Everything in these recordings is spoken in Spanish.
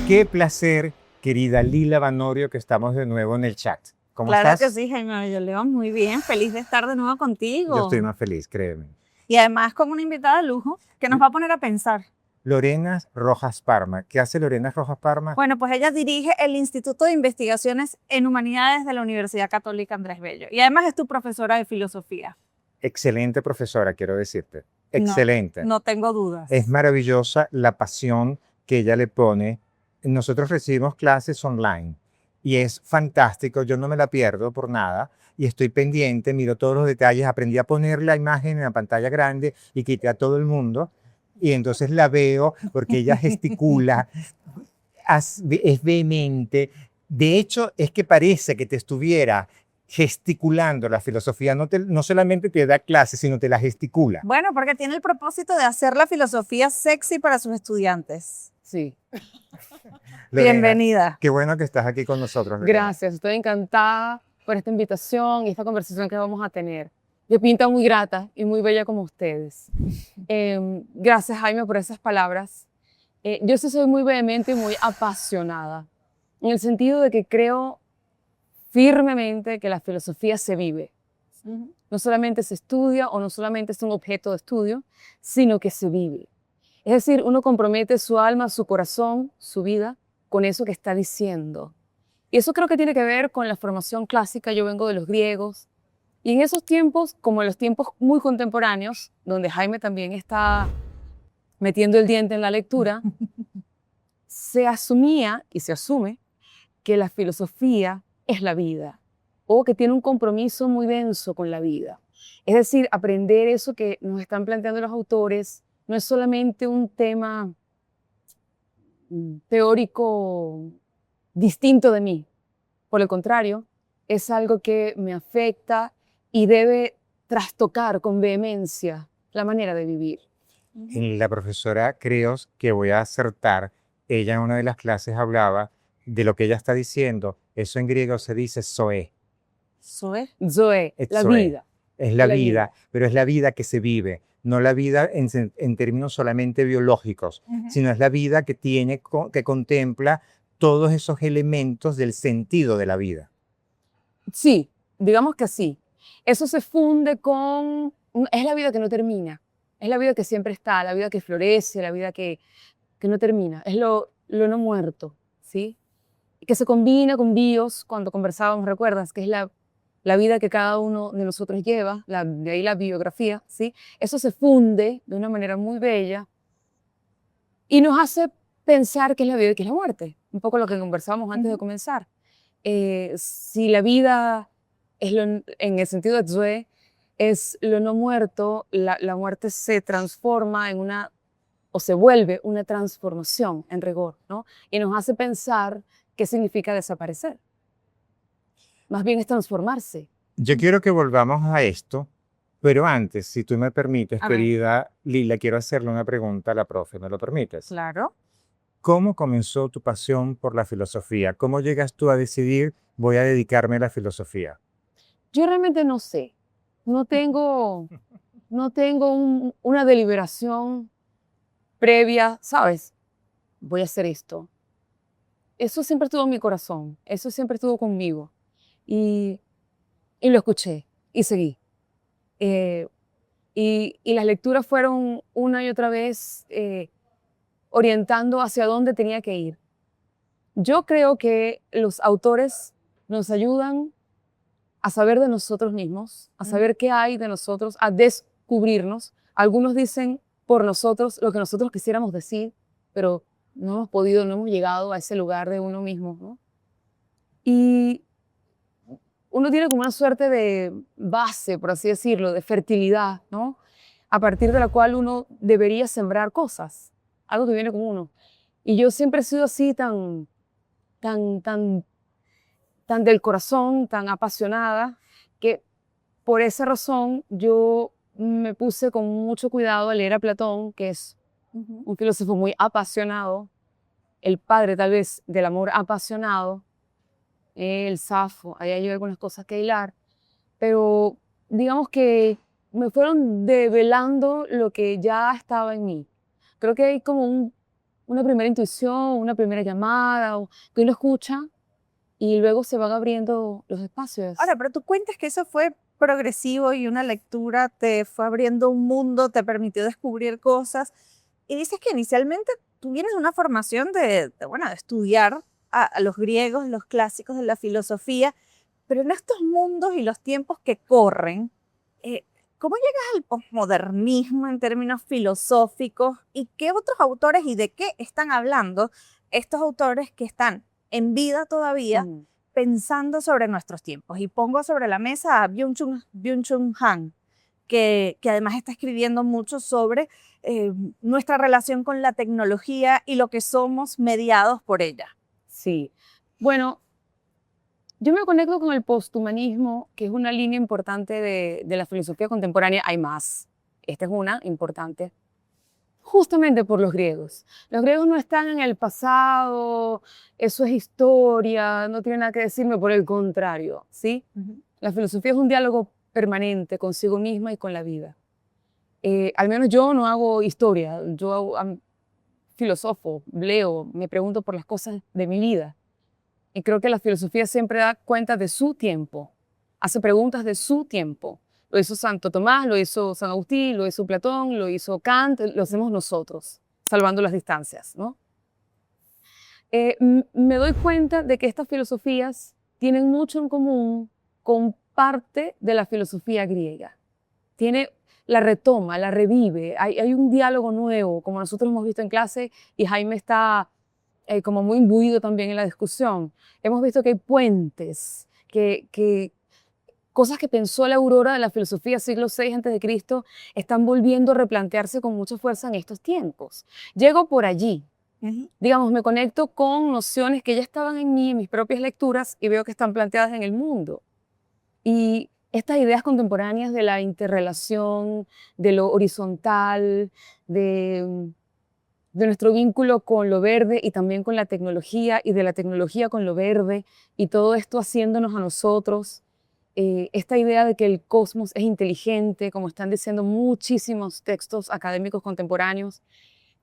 Qué placer, querida Lila Vanorio, que estamos de nuevo en el chat. ¿Cómo Claro estás? que sí, Jaime Yo León, muy bien, feliz de estar de nuevo contigo. Yo estoy más feliz, créeme. Y además con una invitada de lujo que nos va a poner a pensar. Lorena Rojas Parma. ¿Qué hace Lorena Rojas Parma? Bueno, pues ella dirige el Instituto de Investigaciones en Humanidades de la Universidad Católica Andrés Bello. Y además es tu profesora de filosofía. Excelente profesora, quiero decirte. No, Excelente. no tengo dudas. Es maravillosa la pasión que ella le pone. Nosotros recibimos clases online y es fantástico. Yo no me la pierdo por nada y estoy pendiente, miro todos los detalles. Aprendí a poner la imagen en la pantalla grande y quité a todo el mundo. Y entonces la veo porque ella gesticula, es vehemente. De hecho, es que parece que te estuviera gesticulando la filosofía. No solamente te da clases, sino te la gesticula. Bueno, porque tiene el propósito de hacer la filosofía sexy para sus estudiantes. Sí. Lorena, Bienvenida. Qué bueno que estás aquí con nosotros. Lorena. Gracias, estoy encantada por esta invitación y esta conversación que vamos a tener. Me pinta muy grata y muy bella como ustedes. Gracias, Jaime, por esas palabras. Yo sí soy muy vehemente y muy apasionada, en el sentido de que creo firmemente que la filosofía se vive. No solamente se estudia o no solamente es un objeto de estudio, sino que se vive. Es decir, uno compromete su alma, su corazón, su vida con eso que está diciendo. Y eso creo que tiene que ver con la formación clásica. Yo vengo de los griegos. Y en esos tiempos, como en los tiempos muy contemporáneos, donde Jaime también está metiendo el diente en la lectura, se asumía y se asume que la filosofía es la vida o que tiene un compromiso muy denso con la vida. Es decir, aprender eso que nos están planteando los autores no es solamente un tema teórico distinto de mí. Por el contrario, es algo que me afecta y debe trastocar con vehemencia la manera de vivir. La profesora Creos, que voy a acertar, ella en una de las clases hablaba de lo que ella está diciendo. Eso en griego se dice zoe. Zoe. Zoe, la Zoe. vida. Es la vida, pero es la vida que se vive, no la vida en términos solamente biológicos, sino es la vida que que contempla todos esos elementos del sentido de la vida. Sí, digamos que sí. Eso se funde con... Es la vida que no termina. Es la vida que siempre está, la vida que florece, la vida que no termina. Es lo no muerto, ¿sí? Y que se combina con bios, cuando conversábamos, ¿recuerdas? Que es la vida que cada uno de nosotros lleva, de ahí la biografía, ¿sí? Eso se funde de una manera muy bella y nos hace pensar qué es la vida y qué es la muerte. Un poco lo que conversábamos antes de comenzar. Si la vida es en el sentido de Zoe, es lo no muerto, la muerte se transforma en o se vuelve una transformación en rigor, ¿no? Y nos hace pensar qué significa desaparecer. Más bien es transformarse. Yo quiero que volvamos a esto, pero antes, si tú me permites, A ver. querida Lila, quiero hacerle una pregunta a la profe, ¿me lo permites? Claro. ¿Cómo comenzó tu pasión por la filosofía? ¿Cómo llegas tú a decidir, voy a dedicarme a la filosofía? Yo realmente no sé. No tengo una deliberación previa, ¿sabes? Voy a hacer esto. Eso siempre estuvo en mi corazón, eso siempre estuvo conmigo. Y lo escuché y seguí. Y las lecturas fueron una y otra vez orientando hacia dónde tenía que ir. Yo creo que los autores nos ayudan a saber de nosotros mismos, a saber qué hay de nosotros, a descubrirnos. Algunos dicen por nosotros lo que nosotros quisiéramos decir, pero no hemos podido, no hemos llegado a ese lugar de uno mismo, ¿no? Y uno tiene como una suerte de base, por así decirlo, de fertilidad, ¿no? A partir de la cual uno debería sembrar cosas, algo que viene con uno. Y yo siempre he sido así tan del corazón, tan apasionada, que por esa razón yo me puse con mucho cuidado a leer a Platón, que es un filósofo muy apasionado, el padre tal vez del amor apasionado, el Safo, ahí hay algunas cosas que hilar, pero digamos que me fueron develando lo que ya estaba en mí. Creo que hay como una primera intuición, una primera llamada, o que uno escucha y luego se van abriendo los espacios. Ahora, pero tú cuentas que eso fue progresivo y una lectura te fue abriendo un mundo, te permitió descubrir cosas. Y dices que inicialmente tú vienes de una formación bueno, de estudiar a los griegos, los clásicos de la filosofía, pero en estos mundos y los tiempos que corren, ¿cómo llegas al posmodernismo en términos filosóficos? ¿Y qué otros autores y de qué están hablando estos autores que están en vida todavía Mm. pensando sobre nuestros tiempos? Y pongo sobre la mesa a Byung-Chul Han, que además está escribiendo mucho sobre nuestra relación con la tecnología y lo que somos mediados por ella. Sí. Bueno, yo me conecto con el posthumanismo, que es una línea importante de la filosofía contemporánea. Hay más. Esta es una importante. Justamente por los griegos. Los griegos no están en el pasado, eso es historia, no tiene nada que decirme, por el contrario, ¿sí? La filosofía es un diálogo permanente consigo misma y con la vida. Al menos yo no hago historia, yo filosofo, leo, me pregunto por las cosas de mi vida. Y creo que la filosofía siempre da cuenta de su tiempo, hace preguntas de su tiempo. Lo hizo Santo Tomás, lo hizo San Agustín, lo hizo Platón, lo hizo Kant, lo hacemos nosotros, salvando las distancias, ¿no? Me doy cuenta de que estas filosofías tienen mucho en común con parte de la filosofía griega. La retoma, la revive, hay un diálogo nuevo, como nosotros hemos visto en clase, y Jaime está como muy imbuido también en la discusión. Hemos visto que hay puentes, cosas que pensó la aurora de la filosofía siglo VI a.C. están volviendo a replantearse con mucha fuerza en estos tiempos. Llego por allí, digamos, me conecto con nociones que ya estaban en mí, en mis propias lecturas, y veo que están planteadas en el mundo. Y estas ideas contemporáneas de la interrelación, de lo horizontal, de nuestro vínculo con lo verde y también con la tecnología, y de la tecnología con lo verde, y todo esto haciéndonos a nosotros. Esta idea de que el cosmos es inteligente, como están diciendo muchísimos textos académicos contemporáneos,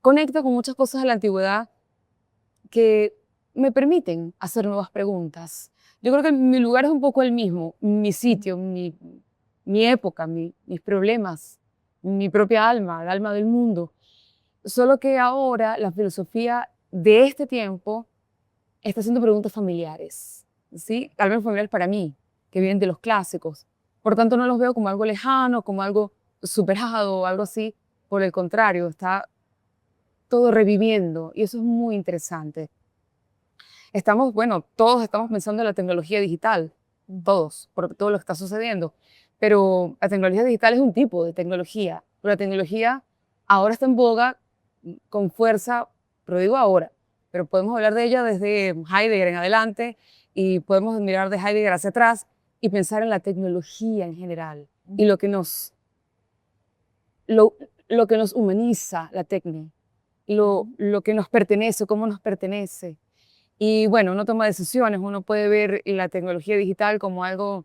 conecta con muchas cosas de la antigüedad que me permiten hacer nuevas preguntas. Yo creo que mi lugar es un poco el mismo, mi sitio, mi época, mis problemas, mi propia alma, el alma del mundo. Solo que ahora la filosofía de este tiempo está haciendo preguntas familiares, ¿sí? Al menos familiares para mí, que vienen de los clásicos. Por tanto, no los veo como algo lejano, como algo superado o algo así. Por el contrario, está todo reviviendo y eso es muy interesante. Todos estamos pensando en la tecnología digital, todos, por todo lo que está sucediendo. Pero la tecnología digital es un tipo de tecnología. Pero la tecnología ahora está en boga con fuerza, pero digo ahora. Pero podemos hablar de ella desde Heidegger en adelante y podemos mirar de Heidegger hacia atrás y pensar en la tecnología en general y lo que nos humaniza la técnica, lo que nos pertenece, cómo nos pertenece. Y bueno, uno toma decisiones, uno puede ver la tecnología digital como algo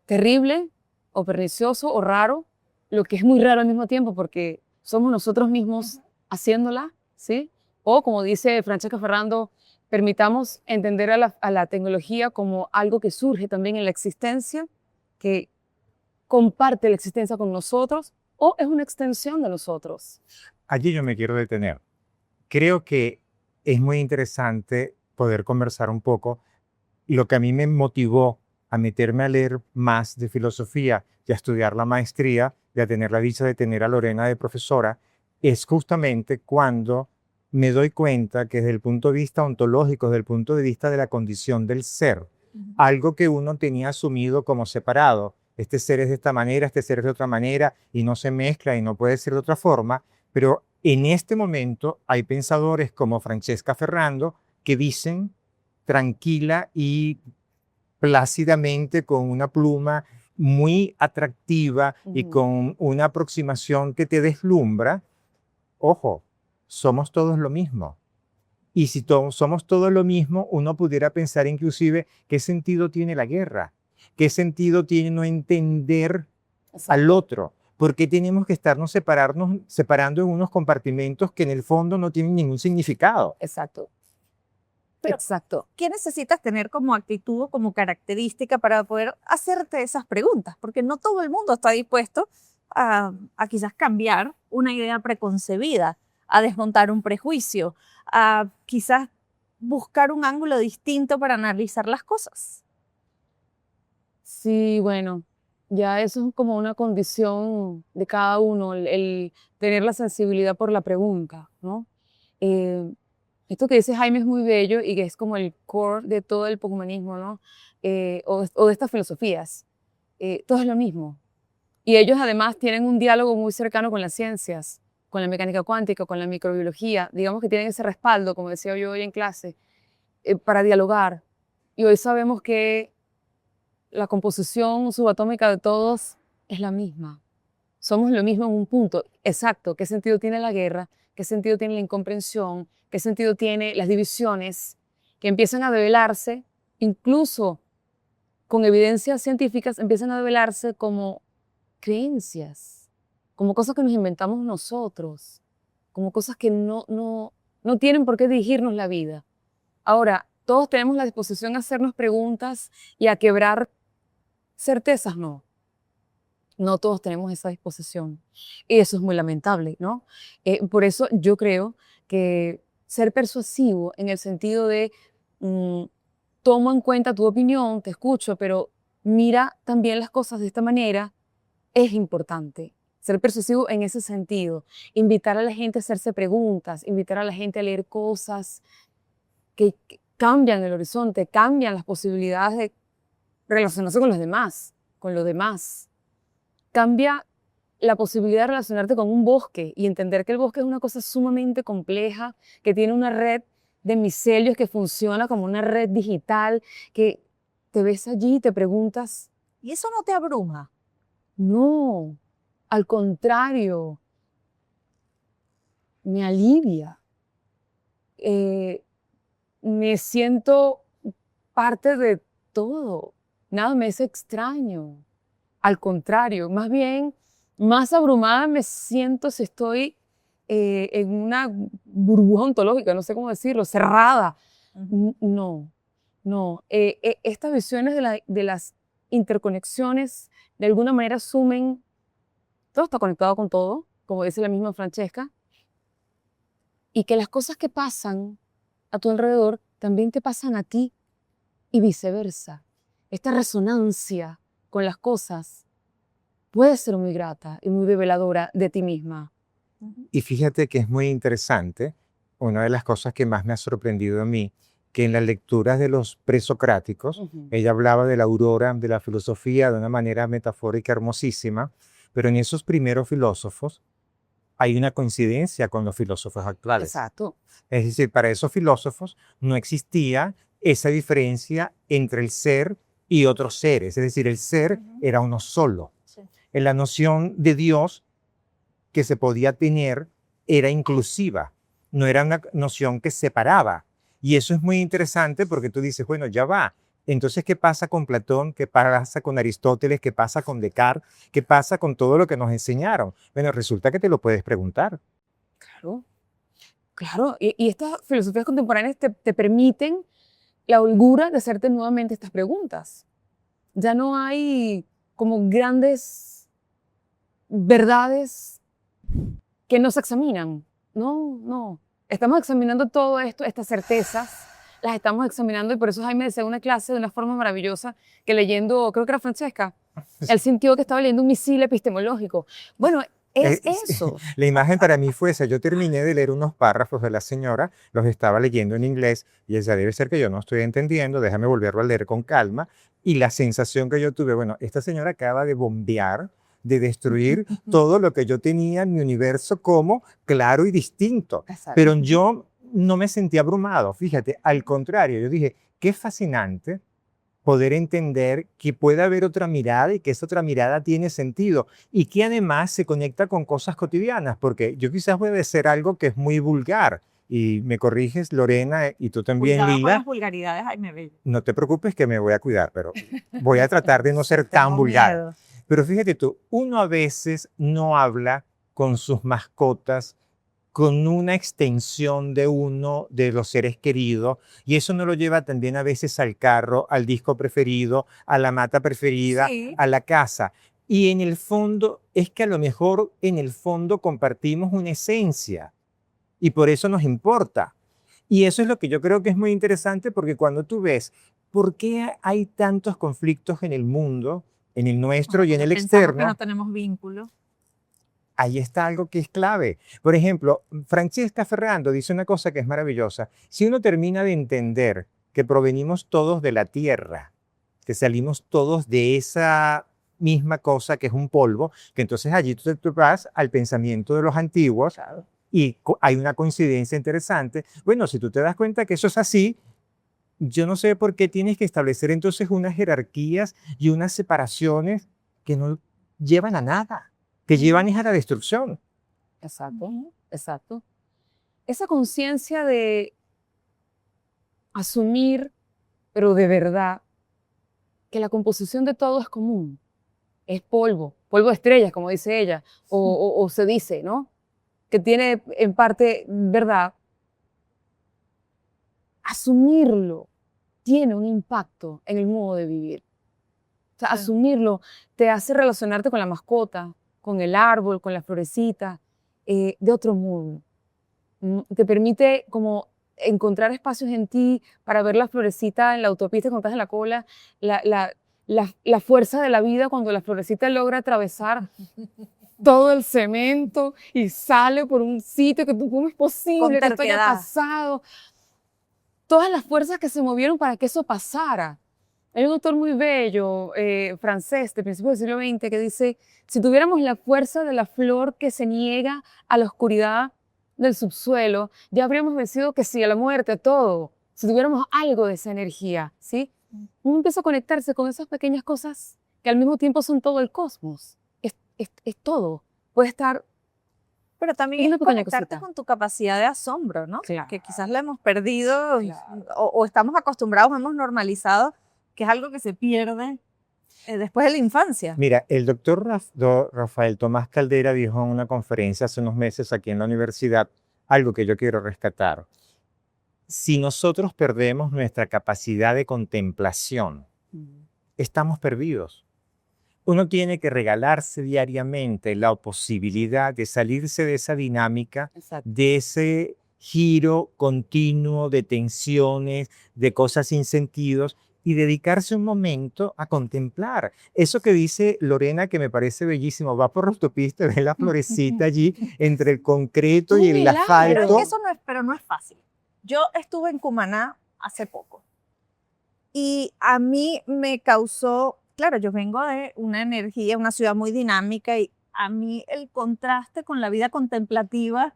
terrible o pernicioso o raro, lo que es muy raro al mismo tiempo porque somos nosotros mismos haciéndola, ¿sí? O como dice Francesca Ferrando, permitamos entender a la tecnología como algo que surge también en la existencia, que comparte la existencia con nosotros o es una extensión de nosotros. Allí yo me quiero detener. Creo que es muy interesante poder conversar un poco. Lo que a mí me motivó a meterme a leer más de filosofía y a estudiar la maestría, y a tener la dicha de tener a Lorena de profesora, es justamente cuando me doy cuenta que desde el punto de vista ontológico, desde el punto de vista de la condición del ser, algo que uno tenía asumido como separado, este ser es de esta manera, este ser es de otra manera, y no se mezcla y no puede ser de otra forma, pero en este momento hay pensadores como Francesca Ferrando que dicen tranquila y plácidamente, con una pluma muy atractiva y con una aproximación que te deslumbra, ojo, somos todos lo mismo. Y si somos todos lo mismo, uno pudiera pensar inclusive qué sentido tiene la guerra, qué sentido tiene no entender al otro, ¿Por qué tenemos que estarnos separando en unos compartimentos que en el fondo no tienen ningún significado? Exacto. Pero- Exacto. ¿Qué necesitas tener como actitud o como característica para poder hacerte esas preguntas? Porque no todo el mundo está dispuesto a quizás cambiar una idea preconcebida, a desmontar un prejuicio, a quizás buscar un ángulo distinto para analizar las cosas. Sí, bueno, ya eso es como una condición de cada uno, el tener la sensibilidad por la pregunta, ¿no? Eh, Esto que dice Jaime es muy bello y que es como el core de todo el poshumanismo, ¿no? O de estas filosofías. Todo es lo mismo. Y ellos además tienen un diálogo muy cercano con las ciencias, con la mecánica cuántica, con la microbiología. Digamos que tienen ese respaldo, como decía yo hoy en clase, para dialogar. Y hoy sabemos que la composición subatómica de todos es la misma. Somos lo mismo en un punto. Exacto. ¿Qué sentido tiene la guerra? ¿Qué sentido tiene la incomprensión? ¿Qué sentido tiene las divisiones que empiezan a develarse, incluso con evidencias científicas, empiezan a develarse como creencias, como cosas que nos inventamos nosotros, como cosas que no tienen por qué dirigirnos la vida? Ahora, todos tenemos la disposición a hacernos preguntas y a quebrar certezas, no. No todos tenemos esa disposición. Y eso es muy lamentable, ¿no? Por eso yo creo que ser persuasivo en el sentido de mm, tomo en cuenta tu opinión, te escucho, pero mira también las cosas de esta manera, es importante. Ser persuasivo en ese sentido. Invitar a la gente a hacerse preguntas, invitar a la gente a leer cosas que cambian el horizonte, cambian las posibilidades de relacionarse con los demás, con lo demás. Cambia la posibilidad de relacionarte con un bosque y entender que el bosque es una cosa sumamente compleja, que tiene una red de micelios que funciona como una red digital, que te ves allí y te preguntas, Y eso no te abruma. no, al contrario, me alivia. Eh, Me siento parte de todo, nada me es extraño. Al contrario, más bien, más abrumada me siento si estoy en una burbuja ontológica, no sé cómo decirlo, cerrada. No, no. Estas visiones de las interconexiones de alguna manera asumen, todo está conectado con todo, como dice la misma Francesca, y que las cosas que pasan a tu alrededor también te pasan a ti y viceversa. Esta resonancia con las cosas puede ser muy grata y muy reveladora de ti misma. Y fíjate que es muy interesante, una de las cosas que más me ha sorprendido a mí, que en las lecturas de los presocráticos, ella hablaba de la aurora de la filosofía de una manera metafórica hermosísima, pero en esos primeros filósofos hay una coincidencia con los filósofos actuales. Exacto. Es decir, para esos filósofos no existía esa diferencia entre el ser y otros seres, es decir, el ser era uno solo. Sí. En la noción de Dios que se podía tener era inclusiva, no era una noción que separaba. Y eso es muy interesante porque tú dices, bueno, ya va. Entonces, ¿qué pasa con Platón? ¿Qué pasa con Aristóteles? ¿Qué pasa con Descartes? ¿Qué pasa con todo lo que nos enseñaron? Bueno, resulta que te lo puedes preguntar. Claro, claro. Y estas filosofías contemporáneas te permiten la holgura de hacerte nuevamente estas preguntas. Ya no hay como grandes verdades que no se examinan. No, no. Estamos examinando todo esto, estas certezas, las estamos examinando y por eso Jaime decía en una clase de una forma maravillosa que leyendo, creo que era Francesca, él sintió que estaba leyendo un misil epistemológico. Bueno, es eso. La imagen para mí fue esa. Yo terminé de leer unos párrafos de la señora, los estaba leyendo en inglés y ella debe ser que yo no estoy entendiendo, déjame volverlo a leer con calma. Y la sensación que yo tuve, bueno, esta señora acaba de bombear, de destruir todo lo que yo tenía en mi universo como claro y distinto. Exacto. Pero yo no me sentí abrumado, fíjate, al contrario, yo dije, qué fascinante poder entender que puede haber otra mirada y que esa otra mirada tiene sentido y que además se conecta con cosas cotidianas, porque yo quizás voy a decir algo que es muy vulgar y me corriges Lorena y tú también Cuidado con Lila, las vulgaridades, Jaime Bello. no te preocupes que me voy a cuidar, pero voy a tratar de no ser tan Tengo vulgar. miedo. Pero fíjate tú, uno a veces no habla con sus mascotas, con una extensión de uno de los seres queridos, y eso no lo lleva también a veces al carro, al disco preferido, a la mata preferida, Sí. a la casa. Y en el fondo, es que a lo mejor en el fondo compartimos una esencia y por eso nos importa. Y eso es lo que yo creo que es muy interesante porque cuando tú ves por qué hay tantos conflictos en el mundo, en el nuestro y en el Pensamos que externo, no tenemos vínculo. ahí está algo que es clave. Por ejemplo, Francesca Ferrando dice una cosa que es maravillosa. Si uno termina de entender que provenimos todos de la tierra, que salimos todos de esa misma cosa que es un polvo, que entonces allí tú vas al pensamiento de los antiguos y hay una coincidencia interesante. Bueno, si tú te das cuenta que eso es así, yo no sé por qué tienes que establecer entonces unas jerarquías y unas separaciones que no llevan a nada, que llevan es a la destrucción. Exacto, exacto. Esa conciencia de asumir, pero de verdad, que la composición de todo es común. Es polvo, polvo de estrellas, como dice ella, o se dice, ¿no? Que tiene en parte verdad. Asumirlo tiene un impacto en el modo de vivir. O sea, Claro. asumirlo te hace relacionarte con la mascota, con el árbol, con la florecita, de otro modo. Te permite como encontrar espacios en ti para ver la florecita en la autopista cuando estás en la cola, la fuerza de la vida cuando la florecita logra atravesar todo el cemento y sale por un sitio que tú, ¿cómo es posible que esto haya terquedad. pasado? Todas las fuerzas que se movieron para que eso pasara. Hay un autor muy bello, francés, de principios del siglo XX, que dice, si tuviéramos la fuerza de la flor que se niega a la oscuridad del subsuelo, ya habríamos vencido que sí, a la muerte, a todo. Si tuviéramos algo de esa energía, ¿sí? Uno empieza a conectarse con esas pequeñas cosas que al mismo tiempo son todo el cosmos. Es todo. Puede estar Pero también una es pequeña conectarte cosita. con tu capacidad de asombro, ¿no? Claro. Que quizás la hemos perdido Claro. o estamos acostumbrados, hemos normalizado, que es algo que se pierde después de la infancia. Mira, el doctor Rafael Tomás Caldera dijo en una conferencia hace unos meses aquí en la universidad algo que yo quiero rescatar. Si nosotros perdemos nuestra capacidad de contemplación, estamos perdidos. Uno tiene que regalarse diariamente la posibilidad de salirse de esa dinámica, Exacto. de ese giro continuo de tensiones, de cosas sin sentidos y dedicarse un momento a contemplar. Eso que dice Lorena, que me parece bellísimo, va por la autopista y ve la florecita allí entre el concreto Un y el milagro. Pero es asfalto. que eso no es fácil. Yo estuve en Cumaná hace poco y a mí me causó, claro, yo vengo de una energía, una ciudad muy dinámica y a mí el contraste con la vida contemplativa,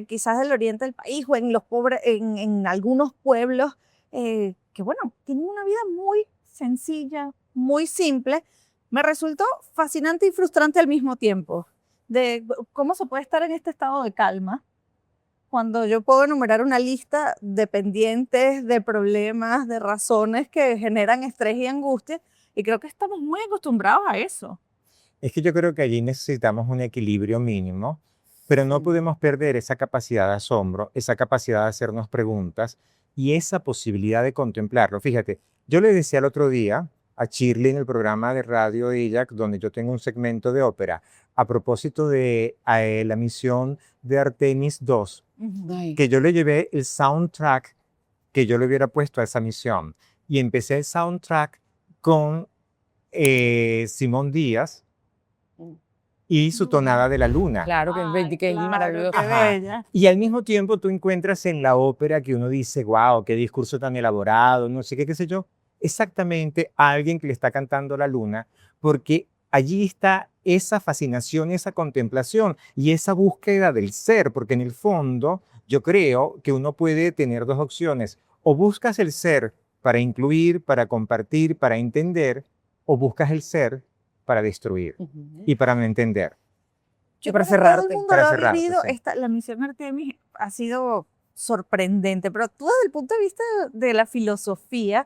quizás del oriente del país o en los pobres, en algunos pueblos, que bueno, tienen una vida muy sencilla, muy simple, me resultó fascinante y frustrante al mismo tiempo, de cómo se puede estar en este estado de calma cuando yo puedo enumerar una lista de pendientes, de problemas, de razones que generan estrés y angustia, y creo que estamos muy acostumbrados a eso. Es que yo creo que allí necesitamos un equilibrio mínimo, pero no Sí. podemos perder esa capacidad de asombro, esa capacidad de hacernos preguntas y esa posibilidad de contemplarlo. Fíjate, yo le decía el otro día a Shirley en el programa de radio de ella, donde yo tengo un segmento de ópera, a propósito de la misión de Artemis 2, Ay, que yo le llevé el soundtrack que yo le hubiera puesto a esa misión. Y empecé el soundtrack con Simón Díaz y su tonada de la luna. claro que, Ay, que es claro, maravilloso. qué Ajá. bella. Y al mismo tiempo tú encuentras en la ópera que uno dice, wow, qué discurso tan elaborado, no sé qué, qué sé yo. Exactamente a alguien que le está cantando la luna, porque allí está esa fascinación, esa contemplación y esa búsqueda del ser, porque en el fondo yo creo que uno puede tener dos opciones. O buscas el ser para incluir, para compartir, para entender, o buscas el ser para destruir Ujú. y para no entender. Yo para creo que todo el cerrarte. mundo Para lo ha cerrarte, vivido. sí. La misión Artemis ha sido sorprendente, pero tú desde el punto de vista de la filosofía,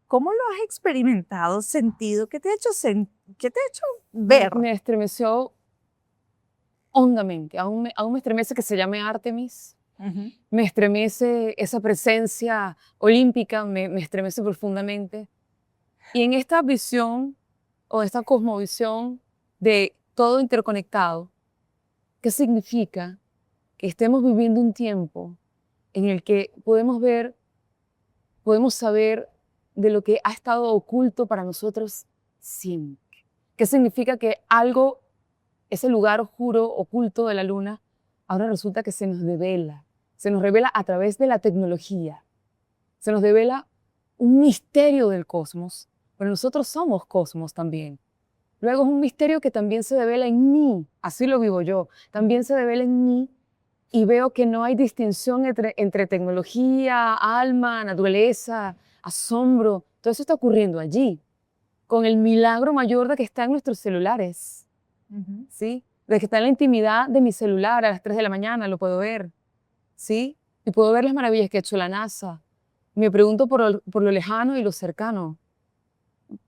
¿Cómo lo has experimentado, sentido? ¿Qué te ha hecho, qué te ha hecho ver? Me estremeció hondamente. Aún me estremece que se llame Artemis. Me estremece esa presencia olímpica, me estremece profundamente. Y en esta visión o esta cosmovisión de todo interconectado, ¿qué significa? Que estemos viviendo un tiempo en el que podemos ver, podemos saber de lo que ha estado oculto para nosotros siempre. ¿Qué significa? Que algo, ese lugar oscuro, oculto de la luna, ahora resulta que se nos revela a través de la tecnología, se nos revela un misterio del cosmos, pero nosotros somos cosmos también. Luego es un misterio que también se devela en mí, así lo vivo yo, también se devela en mí y veo que no hay distinción entre tecnología, alma, naturaleza, asombro, todo eso está ocurriendo allí, con el milagro mayor de que está en nuestros celulares, ¿sí? De que está en la intimidad de mi celular a las 3 de la mañana, lo puedo ver, ¿sí? Y puedo ver las maravillas que ha hecho la NASA. Me pregunto por lo lejano y lo cercano.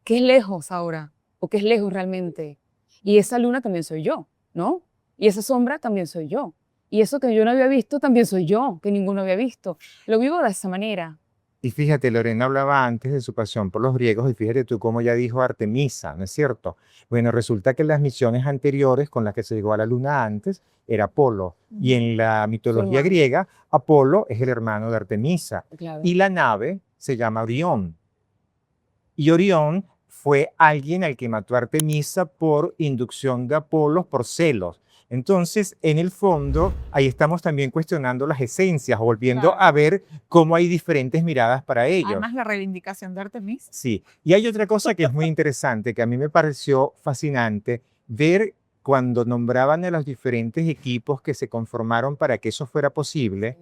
¿Qué es lejos ahora? ¿O qué es lejos realmente? Y esa luna también soy yo, ¿no? Y esa sombra también soy yo. Y eso que yo no había visto también soy yo, que ninguno había visto. Lo vivo de esa manera. Y fíjate, Lorena hablaba antes de su pasión por los griegos y fíjate tú cómo ya dijo Artemisa, ¿no es cierto? Bueno, resulta que las misiones anteriores con las que se llegó a la luna antes era Apolo. Y en la mitología hermano. griega, Apolo es el hermano de Artemisa. Claro. Y la nave se llama Orión. Y Orión fue alguien al que mató a Artemisa por inducción de Apolo, por celos. Entonces, en el fondo, ahí estamos también cuestionando las esencias, o volviendo Claro. a ver cómo hay diferentes miradas para ellos. Además, la reivindicación de Artemis. Sí, y hay otra cosa que es muy interesante, que a mí me pareció fascinante, ver cuando nombraban a los diferentes equipos que se conformaron para que eso fuera posible,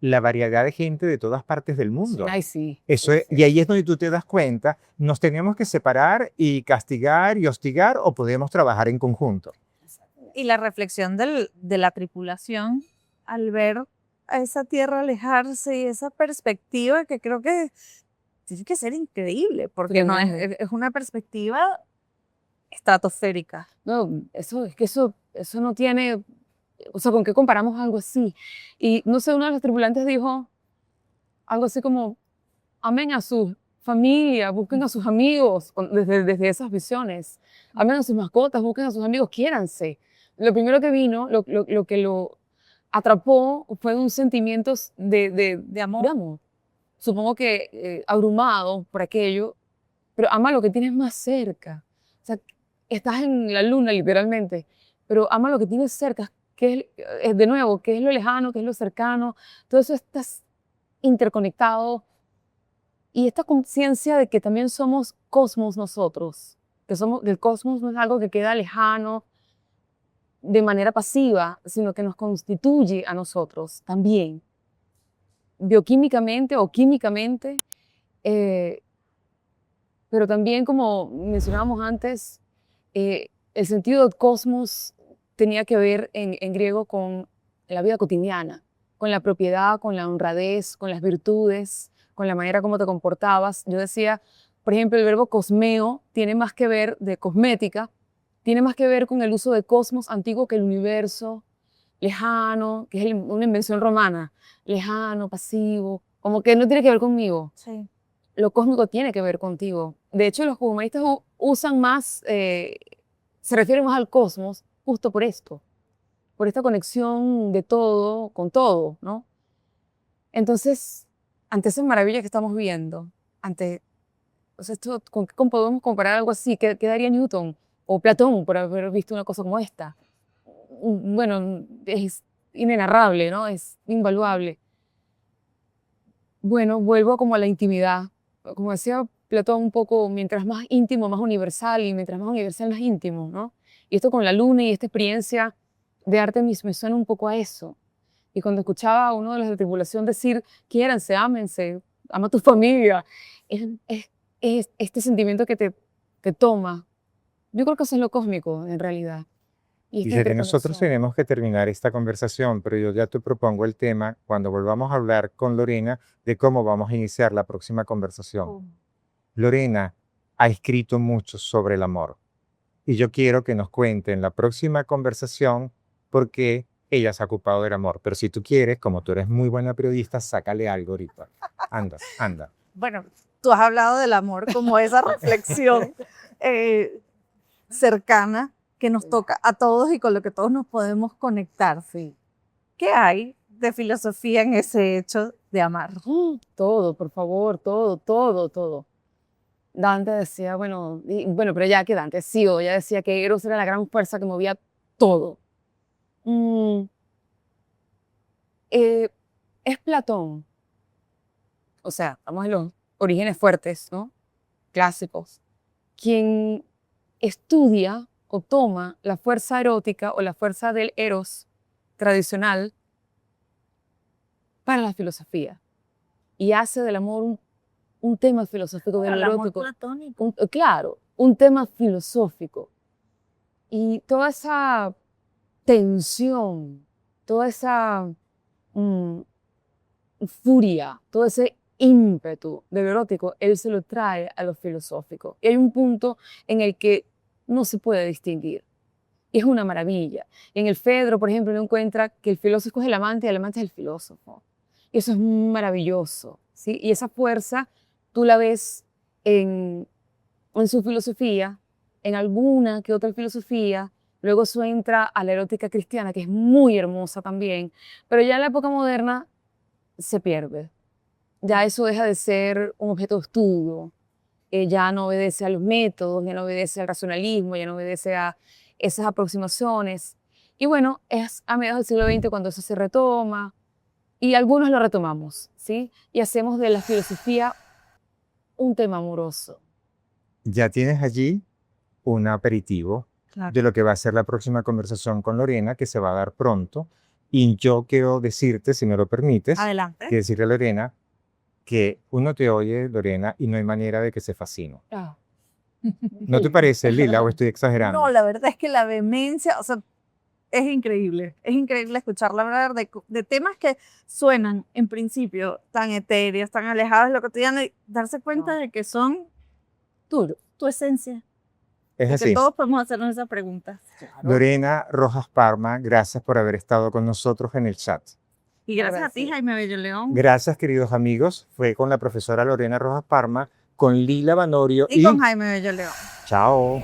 la variedad de gente de todas partes del mundo. Ay, sí. Eso sí, es, sí. y ahí es donde tú te das cuenta, nos tenemos que separar y castigar y hostigar o podemos trabajar en conjunto. Y la reflexión de la tripulación al ver a esa tierra alejarse y esa perspectiva que creo que tiene que ser increíble, porque no es una perspectiva estratosférica. No, eso no tiene, o sea, ¿con qué comparamos algo así? Y no sé, uno de los tripulantes dijo algo así como, amen a su familia, busquen a sus amigos, desde esas visiones, amen a sus mascotas, busquen a sus amigos, quiéranse. Lo primero que vino, lo que lo atrapó fue un sentimiento de amor. Supongo que abrumado por aquello, pero ama lo que tienes más cerca. O sea, estás en la luna literalmente, pero ama lo que tienes cerca, que es de nuevo, que es lo lejano, que es lo cercano, todo eso está interconectado. Y esta conciencia de que también somos cosmos nosotros, que el cosmos no es algo que queda lejano de manera pasiva, sino que nos constituye a nosotros también, bioquímicamente o químicamente, pero también, como mencionábamos antes, el sentido del cosmos tenía que ver en griego con la vida cotidiana, con la propiedad, con la honradez, con las virtudes, con la manera como te comportabas. Yo decía, por ejemplo, el verbo cosmeo tiene más que ver de cosmética, tiene más que ver con el uso de cosmos antiguo que el universo, lejano, que es una invención romana, lejano, pasivo, como que no tiene que ver conmigo. Sí. Lo cósmico tiene que ver contigo. De hecho, los humanistas usan más, se refieren más al cosmos justo por esto, por esta conexión de todo con todo, ¿no? Entonces, ante esa maravilla que estamos viendo, o sea, ¿con qué podemos comparar algo así? ¿Qué daría Newton o Platón por haber visto una cosa como esta? Bueno, es inenarrable, ¿no? Es invaluable. Bueno, vuelvo como a la intimidad. Como decía Platón, un poco, mientras más íntimo, más universal, y mientras más universal, más íntimo, ¿no? Y esto con la luna y esta experiencia de Artemis me suena un poco a eso. Y cuando escuchaba a uno de los de tripulación decir, quiéranse, ámense, ama a tu familia, es este sentimiento que te toma. Yo creo que eso es lo cósmico, en realidad. Y nosotros tenemos que terminar esta conversación, pero yo ya te propongo el tema cuando volvamos a hablar con Lorena de cómo vamos a iniciar la próxima conversación. Lorena ha escrito mucho sobre el amor y yo quiero que nos cuente en la próxima conversación por qué ella se ha ocupado del amor. Pero si tú quieres, como tú eres muy buena periodista, sácale algo ahorita. Anda, anda. Bueno, tú has hablado del amor como esa reflexión cercana que nos toca a todos y con lo que todos nos podemos conectar. Sí. ¿Qué hay de filosofía en ese hecho de amar? Todo, por favor, todo, todo, todo. Dante decía, bueno, pero ya que Dante, sí, o ya decía que Eros era la gran fuerza que movía todo. Es Platón, o sea, vamos a los orígenes fuertes, ¿no? Clásicos, quien estudia o toma la fuerza erótica o la fuerza del Eros tradicional para la filosofía y hace del amor un tema filosófico, del erótico. Platónico. Claro, un tema filosófico. Y toda esa tensión, toda esa furia, todo ese ímpetu del erótico, él se lo trae a lo filosófico. Y hay un punto en el que no se puede distinguir. Y es una maravilla. En el Fedro, por ejemplo, uno encuentra que el filósofo es el amante y el amante es el filósofo. Y eso es maravilloso, ¿sí? Y esa fuerza tú la ves en su filosofía, en alguna que otra filosofía. Luego eso entra a la erótica cristiana, que es muy hermosa también. Pero ya en la época moderna se pierde. Ya eso deja de ser un objeto de estudio. Ya no obedece a los métodos, ya no obedece al racionalismo, ya no obedece a esas aproximaciones. Y bueno, es a mediados del siglo XX cuando eso se retoma. Y algunos lo retomamos, ¿sí? Y hacemos de la filosofía un tema amoroso. Ya tienes allí un aperitivo de lo que va a ser la próxima conversación con Lorena, que se va a dar pronto. Y yo quiero decirte, si me lo permites, Adelante. que decirle a Lorena que uno te oye, Lorena, y no hay manera de que se fascine. Ah. ¿No te parece, Lila, o estoy exagerando? No, la verdad es que la vehemencia, o sea, es increíble escucharla hablar de temas que suenan en principio tan etéreos, tan alejados de lo cotidiano y darse cuenta de que son tu esencia. Es De así. que todos podemos hacernos esa pregunta. Lorena Rojas Parma, gracias por haber estado con nosotros en el chat. Y gracias a ti, Jaime Bello León. Gracias, queridos amigos. Fue con la profesora Lorena Rojas Parma, con Lila Banorio Y con Jaime Bello León. Chao.